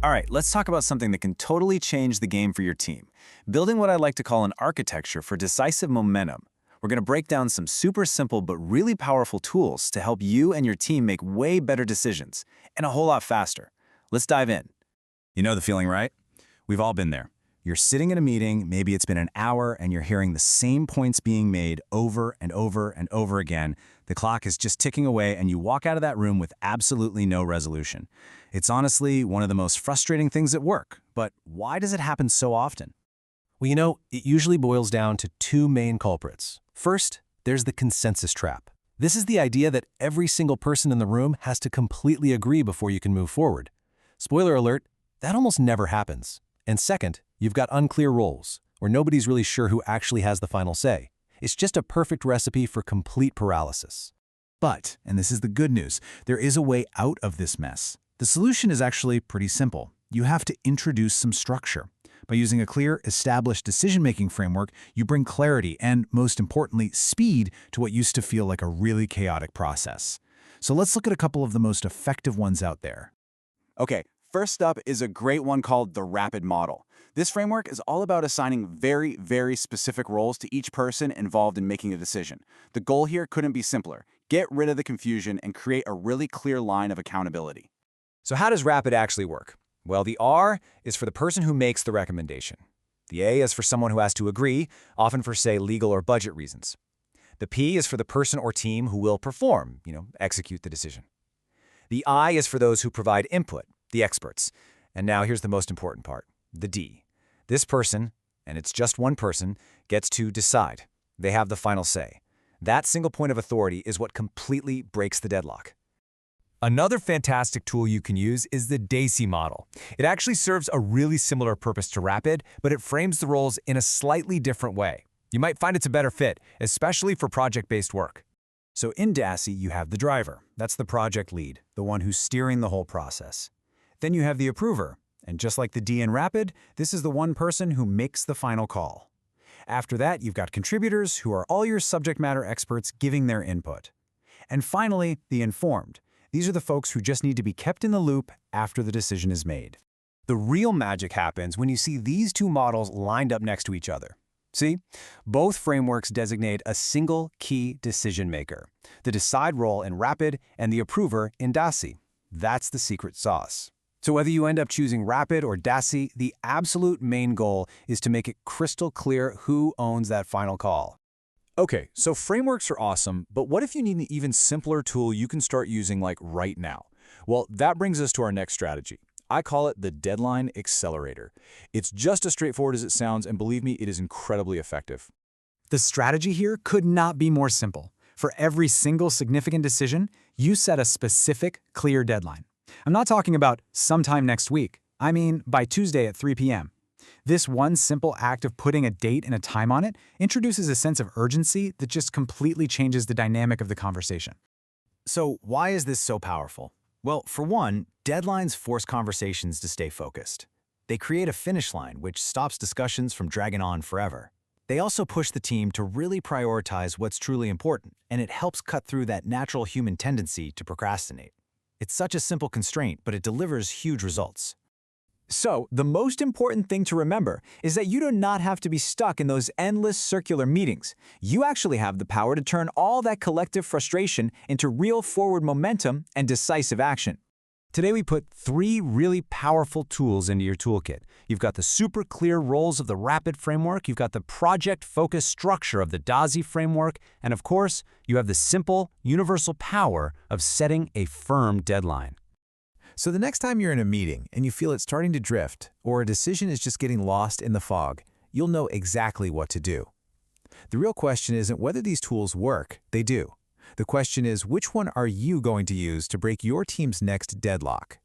All right, let's talk about something that can totally change the game for your team. Building what I like to call an architecture for decisive momentum. We're going to break down some super simple but really powerful tools to help you and your team make way better decisions, and a whole lot faster. Let's dive in. You know the feeling, right? We've all been there. You're sitting in a meeting, maybe it's been an hour, and you're hearing the same points being made over and over and over again. The clock is just ticking away, and you walk out of that room with absolutely no resolution. It's honestly one of the most frustrating things at work, but why does it happen so often? Well, it usually boils down to two main culprits. First, there's the consensus trap. This is the idea that every single person in the room has to completely agree before you can move forward. Spoiler alert, that almost never happens. And second, you've got unclear roles, where nobody's really sure who actually has the final say. It's just a perfect recipe for complete paralysis. But, and this is the good news, there is a way out of this mess. The solution is actually pretty simple. You have to introduce some structure. By using a clear, established decision-making framework, you bring clarity and, most importantly, speed to what used to feel like a really chaotic process. So let's look at a couple of the most effective ones out there. Okay, first up is a great one called the RAPID model. This framework is all about assigning very, very specific roles to each person involved in making a decision. The goal here couldn't be simpler. Get rid of the confusion and create a really clear line of accountability. So how does RAPID actually work? Well, the R is for the person who makes the recommendation. The A is for someone who has to agree, often for, say, legal or budget reasons. The P is for the person or team who will perform, execute the decision. The I is for those who provide input, the experts. And now here's the most important part, the D. This person, and it's just one person, gets to decide. They have the final say. That single point of authority is what completely breaks the deadlock. Another fantastic tool you can use is the DACI model. It actually serves a really similar purpose to RAPID, but it frames the roles in a slightly different way. You might find it's a better fit, especially for project-based work. So in DACI, you have the driver. That's the project lead, the one who's steering the whole process. Then you have the approver. And just like the D in RAPID, this is the one person who makes the final call. After that, you've got contributors who are all your subject matter experts giving their input. And finally, the informed. These are the folks who just need to be kept in the loop after the decision is made. The real magic happens when you see these two models lined up next to each other. See, both frameworks designate a single key decision maker, the decide role in RAPID and the approver in DACI. That's the secret sauce. So whether you end up choosing RAPID or DACI, the absolute main goal is to make it crystal clear who owns that final call. Okay, so frameworks are awesome, but what if you need an even simpler tool you can start using right now? Well, that brings us to our next strategy. I call it the Deadline Accelerator. It's just as straightforward as it sounds, and believe me, it is incredibly effective. The strategy here could not be more simple. For every single significant decision, you set a specific, clear deadline. I'm not talking about sometime next week. I mean by Tuesday at 3 p.m. This one simple act of putting a date and a time on it introduces a sense of urgency that just completely changes the dynamic of the conversation. So why is this so powerful? Well, for one, deadlines force conversations to stay focused. They create a finish line which stops discussions from dragging on forever. They also push the team to really prioritize what's truly important, and it helps cut through that natural human tendency to procrastinate. It's such a simple constraint, but it delivers huge results. So, the most important thing to remember is that you do not have to be stuck in those endless circular meetings. You actually have the power to turn all that collective frustration into real forward momentum and decisive action. Today we put three really powerful tools into your toolkit. You've got the super clear roles of the RAPID framework, you've got the project-focused structure of the DACI framework, and of course, you have the simple, universal power of setting a firm deadline. So the next time you're in a meeting and you feel it starting to drift, or a decision is just getting lost in the fog, you'll know exactly what to do. The real question isn't whether these tools work, they do. The question is, which one are you going to use to break your team's next deadlock?